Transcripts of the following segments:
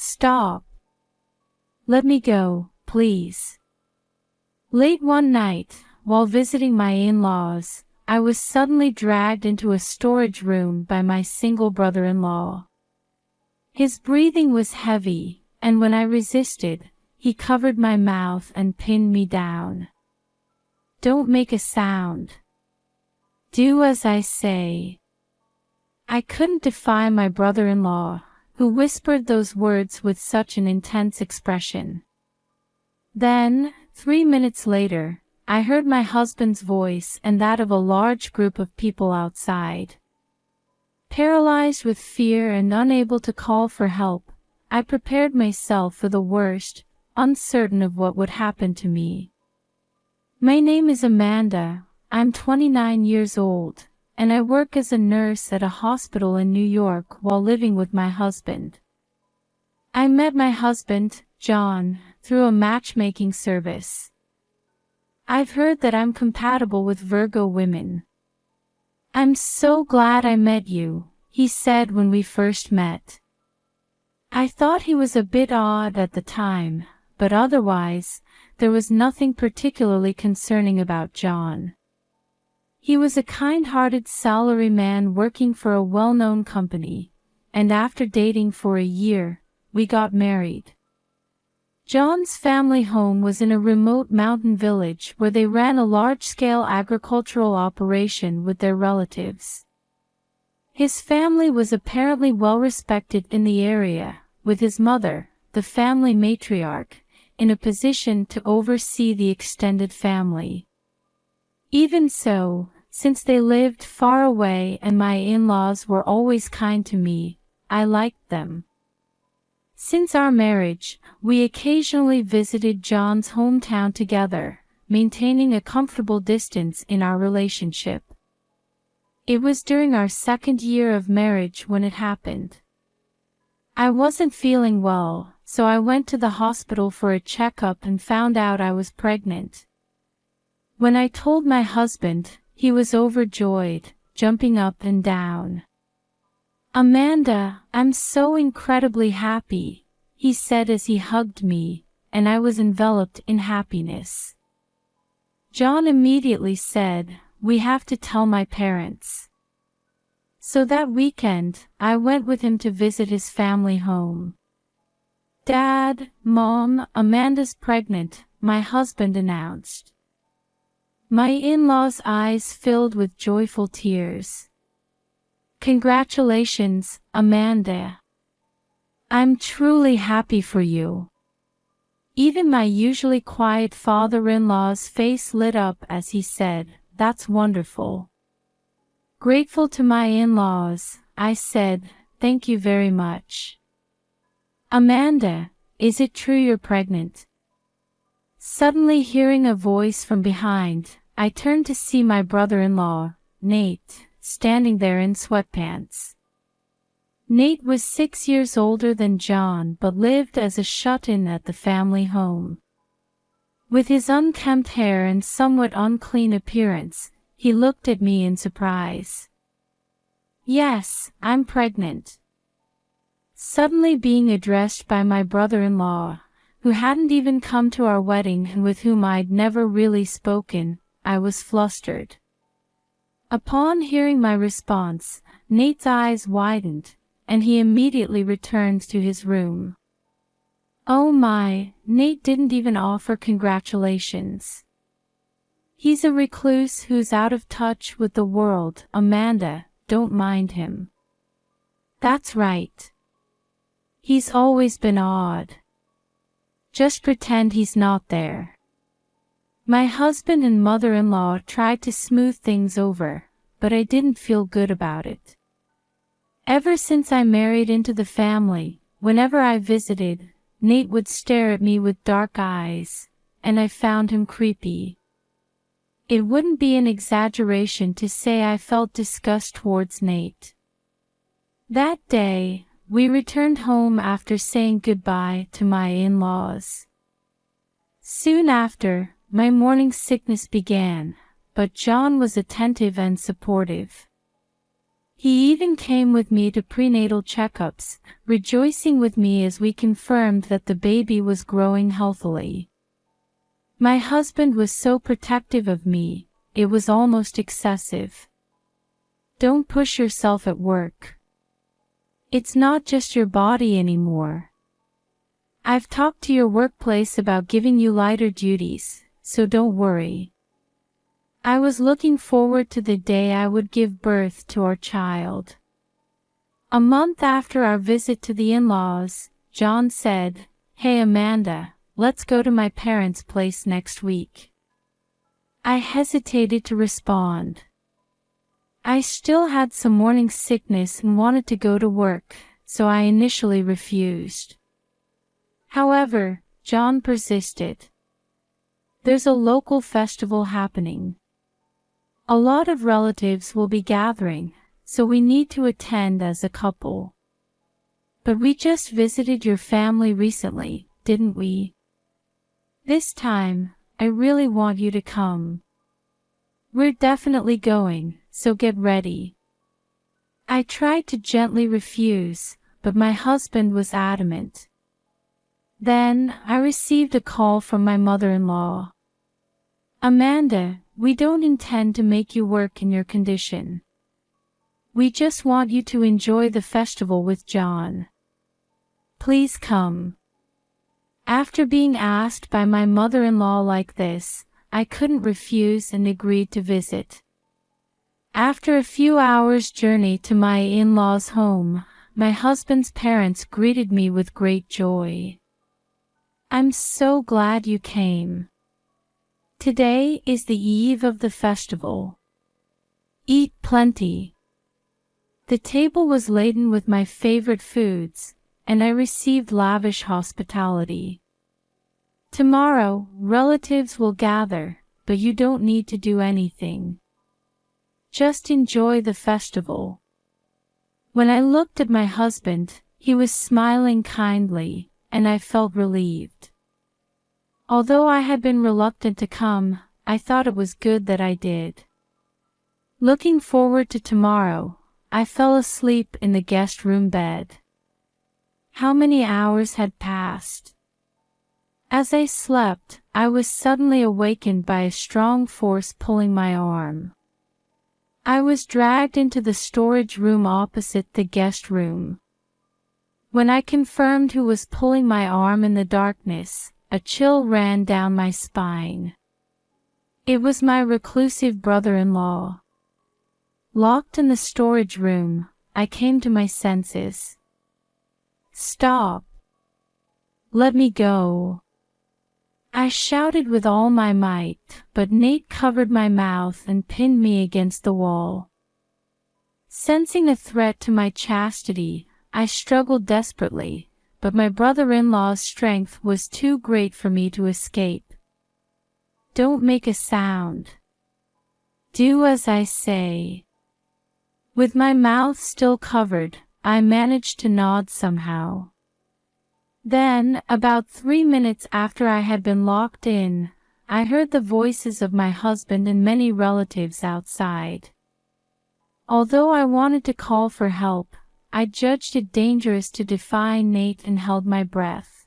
Stop. Let me go, please. Late one night, while visiting my in-laws, I was suddenly dragged into a storage room by my single brother-in-law. His breathing was heavy, and when I resisted, he covered my mouth and pinned me down. Don't make a sound. Do as I say. I couldn't defy my brother-in-law, who whispered those words with such an intense expression. Then, 3 minutes later, I heard my husband's voice and that of a large group of people outside. Paralyzed with fear and unable to call for help, I prepared myself for the worst, uncertain of what would happen to me. My name is Amanda, I'm 29 years old, and I work as a nurse at a hospital in New York while living with my husband. I met my husband, John, through a matchmaking service. I've heard that I'm compatible with Virgo women. I'm so glad I met you, he said when we first met. I thought he was a bit odd at the time, but otherwise, there was nothing particularly concerning about John. He was a kind-hearted salaryman working for a well-known company, and after dating for a year, we got married. John's family home was in a remote mountain village where they ran a large-scale agricultural operation with their relatives. His family was apparently well-respected in the area, with his mother, the family matriarch, in a position to oversee the extended family. Even so, since they lived far away and my in-laws were always kind to me, I liked them. Since our marriage, we occasionally visited John's hometown together, maintaining a comfortable distance in our relationship. It was during our second year of marriage when it happened. I wasn't feeling well, so I went to the hospital for a checkup and found out I was pregnant. When I told my husband, he was overjoyed, jumping up and down. "Amanda, I'm so incredibly happy," he said as he hugged me, and I was enveloped in happiness. John immediately said, "We have to tell my parents." So that weekend, I went with him to visit his family home. "Dad, Mom, Amanda's pregnant," my husband announced. My in-laws' eyes filled with joyful tears. "Congratulations, Amanda. I'm truly happy for you." Even my usually quiet father-in-law's face lit up as he said, "That's wonderful." Grateful to my in-laws, I said, "Thank you very much." "Amanda, is it true you're pregnant?" Suddenly hearing a voice from behind, I turned to see my brother-in-law, Nate, standing there in sweatpants. Nate was 6 years older than John but lived as a shut-in at the family home. With his unkempt hair and somewhat unclean appearance, he looked at me in surprise. "Yes, I'm pregnant." Suddenly being addressed by my brother-in-law, who hadn't even come to our wedding and with whom I'd never really spoken, I was flustered. Upon hearing my response, Nate's eyes widened, and he immediately returned to his room. Oh my, Nate didn't even offer congratulations. "He's a recluse who's out of touch with the world, Amanda, don't mind him." "That's right. He's always been odd. Just pretend he's not there." My husband and mother-in-law tried to smooth things over, but I didn't feel good about it. Ever since I married into the family, whenever I visited, Nate would stare at me with dark eyes, and I found him creepy. It wouldn't be an exaggeration to say I felt disgust towards Nate. That day, we returned home after saying goodbye to my in-laws. Soon after, my morning sickness began, but John was attentive and supportive. He even came with me to prenatal checkups, rejoicing with me as we confirmed that the baby was growing healthily. My husband was so protective of me, it was almost excessive. Don't push yourself at work. It's not just your body anymore. I've talked to your workplace about giving you lighter duties, so don't worry. I was looking forward to the day I would give birth to our child. A month after our visit to the in-laws, John said, "Hey Amanda, let's go to my parents' place next week." I hesitated to respond. I still had some morning sickness and wanted to go to work, so I initially refused. However, John persisted. "There's a local festival happening. A lot of relatives will be gathering, so we need to attend as a couple. But we just visited your family recently, didn't we? This time, I really want you to come. We're definitely going, so get ready." I tried to gently refuse, but my husband was adamant. Then, I received a call from my mother-in-law. "Amanda, we don't intend to make you work in your condition. We just want you to enjoy the festival with John. Please come." After being asked by my mother-in-law like this, I couldn't refuse and agreed to visit. After a few hours' journey to my in-laws' home, my husband's parents greeted me with great joy. "I'm so glad you came. Today is the eve of the festival. Eat plenty." The table was laden with my favorite foods, and I received lavish hospitality. "Tomorrow, relatives will gather, but you don't need to do anything. Just enjoy the festival." When I looked at my husband, he was smiling kindly, and I felt relieved. Although I had been reluctant to come, I thought it was good that I did. Looking forward to tomorrow, I fell asleep in the guest room bed. How many hours had passed? As I slept, I was suddenly awakened by a strong force pulling my arm. I was dragged into the storage room opposite the guest room. When I confirmed who was pulling my arm in the darkness, a chill ran down my spine. It was my reclusive brother-in-law. Locked in the storage room, I came to my senses. "Stop! Let me go!" I shouted with all my might, but Nate covered my mouth and pinned me against the wall. Sensing a threat to my chastity, I struggled desperately, but my brother-in-law's strength was too great for me to escape. "Don't make a sound. Do as I say." With my mouth still covered, I managed to nod somehow. Then, about 3 minutes after I had been locked in, I heard the voices of my husband and many relatives outside. Although I wanted to call for help, I judged it dangerous to defy Nate and held my breath.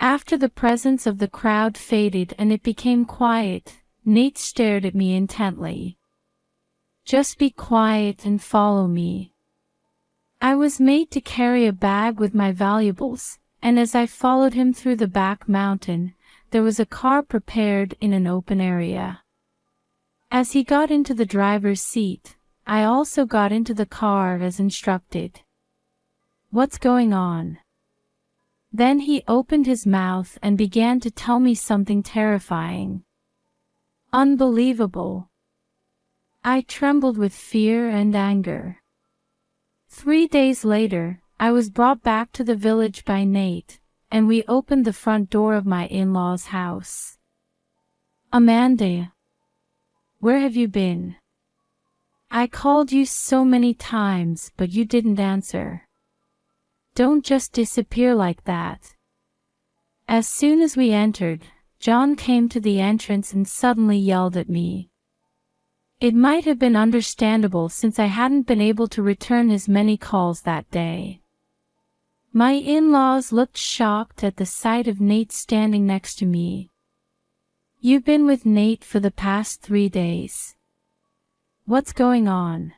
After the presence of the crowd faded and it became quiet, Nate stared at me intently. "Just be quiet and follow me." I was made to carry a bag with my valuables, and as I followed him through the back mountain, there was a car prepared in an open area. As he got into the driver's seat, I also got into the car as instructed. "What's going on?" Then he opened his mouth and began to tell me something terrifying. Unbelievable. I trembled with fear and anger. 3 days later, I was brought back to the village by Nate, and we opened the front door of my in-laws' house. "Amanda, where have you been? I called you so many times, but you didn't answer. Don't just disappear like that." As soon as we entered, John came to the entrance and suddenly yelled at me. It might have been understandable since I hadn't been able to return his many calls that day. My in-laws looked shocked at the sight of Nate standing next to me. "You've been with Nate for the past 3 days. What's going on?"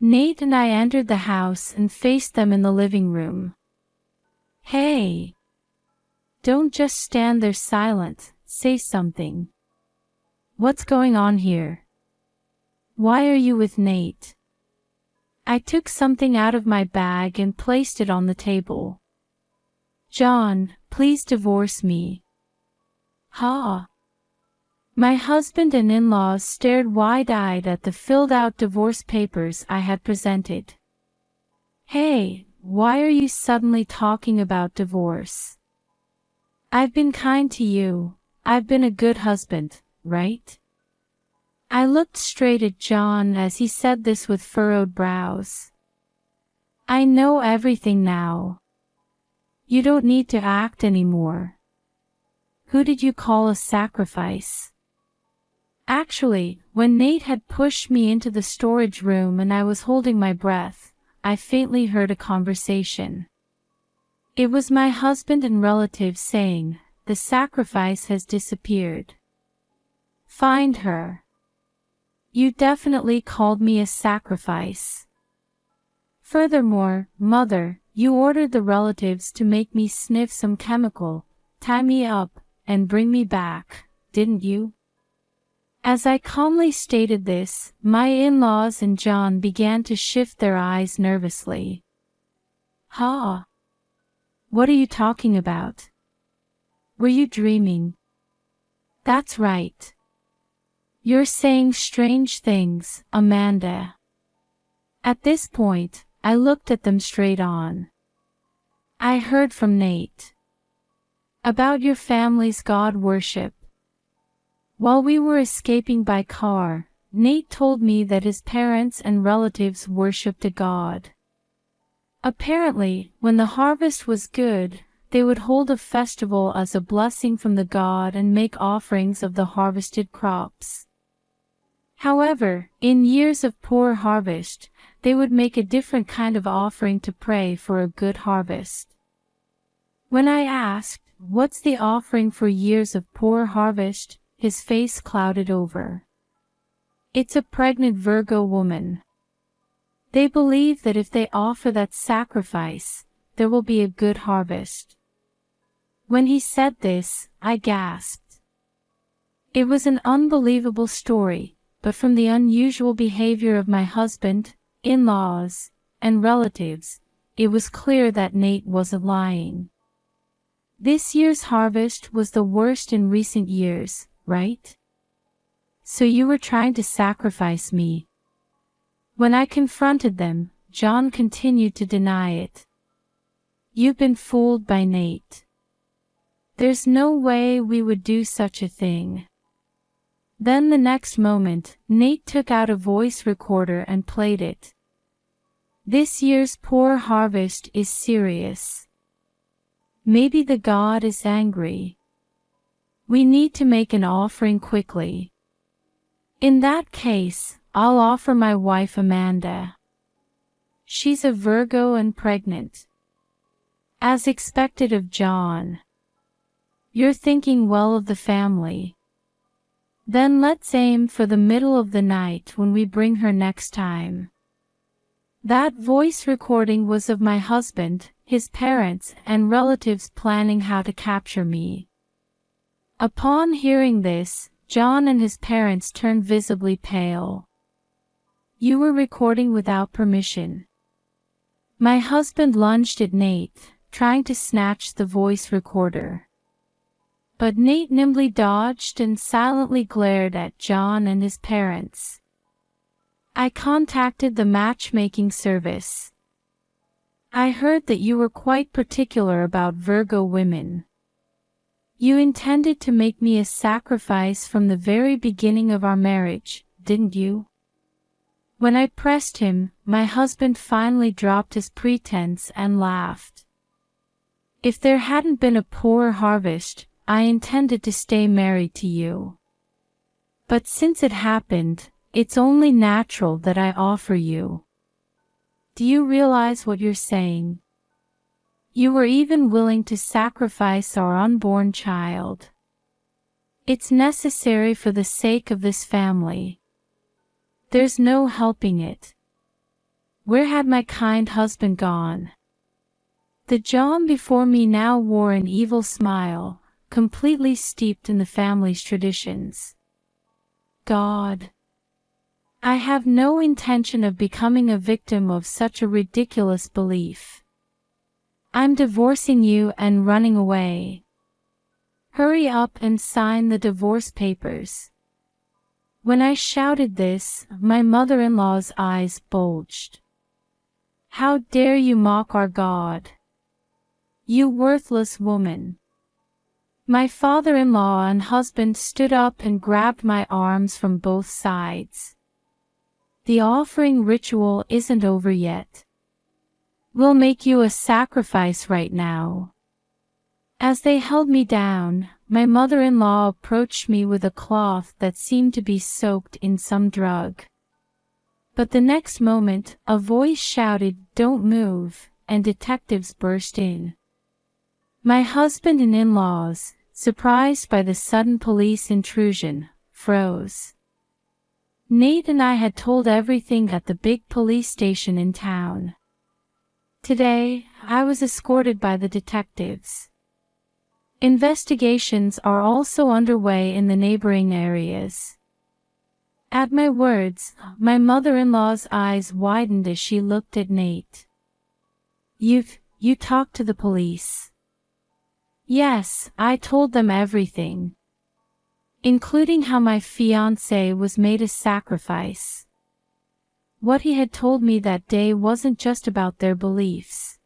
Nate and I entered the house and faced them in the living room. "Hey! Don't just stand there silent, say something. What's going on here? Why are you with Nate?" I took something out of my bag and placed it on the table. "John, please divorce me." "Huh?" My husband and in-laws stared wide-eyed at the filled-out divorce papers I had presented. "Hey, why are you suddenly talking about divorce? I've been kind to you. I've been a good husband, right?" I looked straight at John as he said this with furrowed brows. "I know everything now. You don't need to act anymore. Who did you call a sacrifice?" Actually, when Nate had pushed me into the storage room and I was holding my breath, I faintly heard a conversation. It was my husband and relatives saying, "The sacrifice has disappeared. Find her. You definitely called me a sacrifice. Furthermore, Mother, you ordered the relatives to make me sniff some chemical, tie me up, and bring me back, didn't you?" As I calmly stated this, my in-laws and John began to shift their eyes nervously. "Huh? What are you talking about? Were you dreaming?" "That's right. You're saying strange things, Amanda." At this point, I looked at them straight on. "I heard from Nate about your family's God worship. While we were escaping by car, Nate told me that his parents and relatives worshipped a god. Apparently, when the harvest was good, they would hold a festival as a blessing from the god and make offerings of the harvested crops. However, in years of poor harvest, they would make a different kind of offering to pray for a good harvest. When I asked, "What's the offering for years of poor harvest?" his face clouded over. "It's a pregnant Virgo woman. They believe that if they offer that sacrifice, there will be a good harvest." When he said this, I gasped. It was an unbelievable story, but from the unusual behavior of my husband, in-laws, and relatives, it was clear that Nate wasn't lying. This year's harvest was the worst in recent years, right? "So you were trying to sacrifice me." When I confronted them, John continued to deny it. "You've been fooled by Nate. There's no way we would do such a thing." Then the next moment, Nate took out a voice recorder and played it. "This year's poor harvest is serious. Maybe the god is angry. We need to make an offering quickly. In that case, I'll offer my wife Amanda. She's a Virgo and pregnant." As expected of John. "You're thinking well of the family. Then let's aim for the middle of the night when we bring her next time." That voice recording was of my husband, his parents, and relatives planning how to capture me. Upon hearing this, John and his parents turned visibly pale. "You were recording without permission." My husband lunged at Nate, trying to snatch the voice recorder. But Nate nimbly dodged and silently glared at John and his parents. I contacted the matchmaking service. "I heard that you were quite particular about Virgo women. You intended to make me a sacrifice from the very beginning of our marriage, didn't you?" When I pressed him, my husband finally dropped his pretense and laughed. "If there hadn't been a poor harvest, I intended to stay married to you. But since it happened, it's only natural that I offer you. Do you realize what you're saying? You were even willing to sacrifice our unborn child. It's necessary for the sake of this family. There's no helping it. Where had my kind husband gone? The John before me now wore an evil smile, completely steeped in the family's traditions. God. I have no intention of becoming a victim of such a ridiculous belief. I'm divorcing you and running away. Hurry up and sign the divorce papers. When I shouted this, my mother-in-law's eyes bulged. How dare you mock our God? You worthless woman. My father-in-law and husband stood up and grabbed my arms from both sides. The offering ritual isn't over yet. We'll make you a sacrifice right now. As they held me down, my mother-in-law approached me with a cloth that seemed to be soaked in some drug. But the next moment, a voice shouted, "Don't move," and detectives burst in. My husband and in-laws, surprised by the sudden police intrusion, froze. Nate and I had told everything at the big police station in town. Today, I was escorted by the detectives. Investigations are also underway in the neighboring areas. At my words, my mother-in-law's eyes widened as she looked at Nate. You talked to the police? Yes, I told them everything. Including how my fiancé was made a sacrifice. What he had told me that day wasn't just about their beliefs.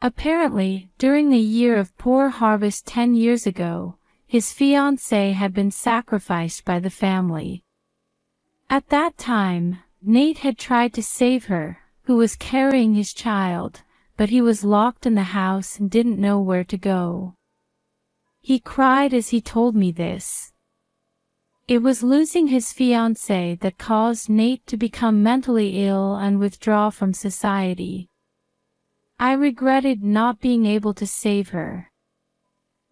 Apparently, during the year of poor harvest 10 years ago, his fiancée had been sacrificed by the family. At that time, Nate had tried to save her, who was carrying his child, but he was locked in the house and didn't know where to go. He cried as he told me this. It was losing his fiancée that caused Nate to become mentally ill and withdraw from society. I regretted not being able to save her.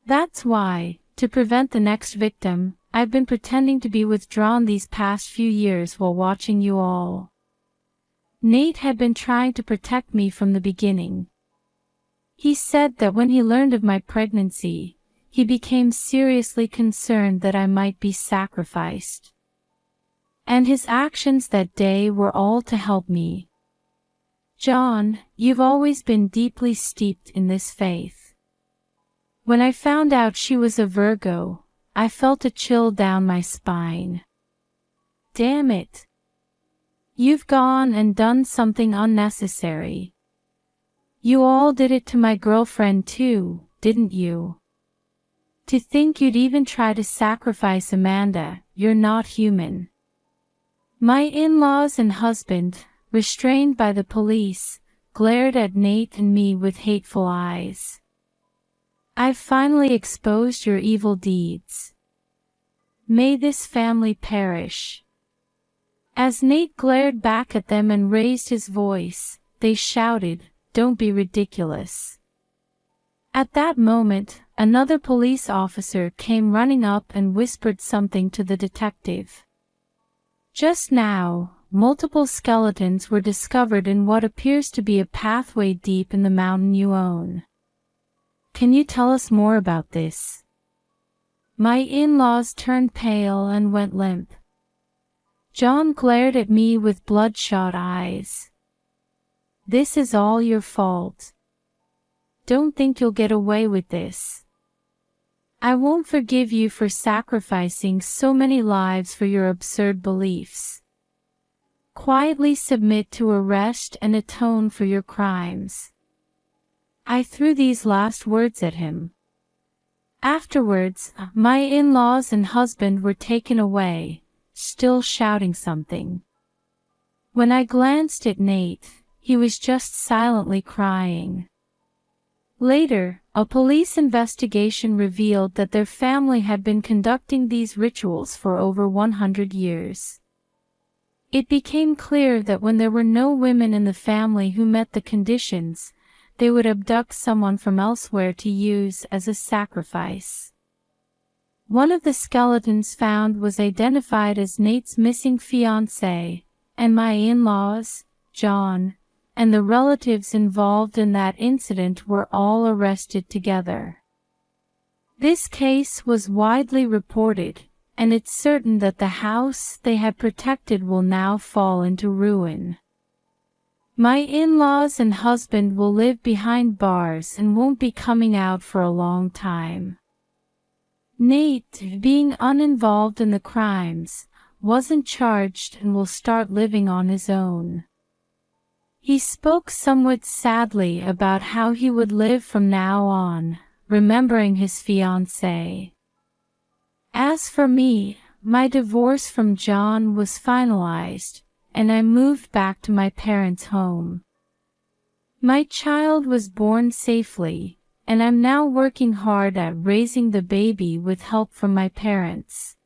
That's why, to prevent the next victim, I've been pretending to be withdrawn these past few years while watching you all. Nate had been trying to protect me from the beginning. He said that when he learned of my pregnancy, he became seriously concerned that I might be sacrificed. And his actions that day were all to help me. John, you've always been deeply steeped in this faith. When I found out she was a Virgo, I felt a chill down my spine. Damn it. You've gone and done something unnecessary. You all did it to my girlfriend too, didn't you? To think you'd even try to sacrifice Amanda, you're not human. My in-laws and husband, restrained by the police, glared at Nate and me with hateful eyes. I've finally exposed your evil deeds. May this family perish. As Nate glared back at them and raised his voice, they shouted, "Don't be ridiculous." At that moment, another police officer came running up and whispered something to the detective. Just now, multiple skeletons were discovered in what appears to be a pathway deep in the mountain you own. Can you tell us more about this? My in-laws turned pale and went limp. John glared at me with bloodshot eyes. This is all your fault. Don't think you'll get away with this. I won't forgive you for sacrificing so many lives for your absurd beliefs. Quietly submit to arrest and atone for your crimes. I threw these last words at him. Afterwards, my in-laws and husband were taken away, still shouting something. When I glanced at Nate, he was just silently crying. Later, a police investigation revealed that their family had been conducting these rituals for over 100 years. It became clear that when there were no women in the family who met the conditions, they would abduct someone from elsewhere to use as a sacrifice. One of the skeletons found was identified as Nate's missing fiancé, and my in-laws, John, and the relatives involved in that incident were all arrested together. This case was widely reported, and it's certain that the house they had protected will now fall into ruin. My in-laws and husband will live behind bars and won't be coming out for a long time. Nate, being uninvolved in the crimes, wasn't charged and will start living on his own. He spoke somewhat sadly about how he would live from now on, remembering his fiancée. As for me, my divorce from John was finalized, and I moved back to my parents' home. My child was born safely, and I'm now working hard at raising the baby with help from my parents.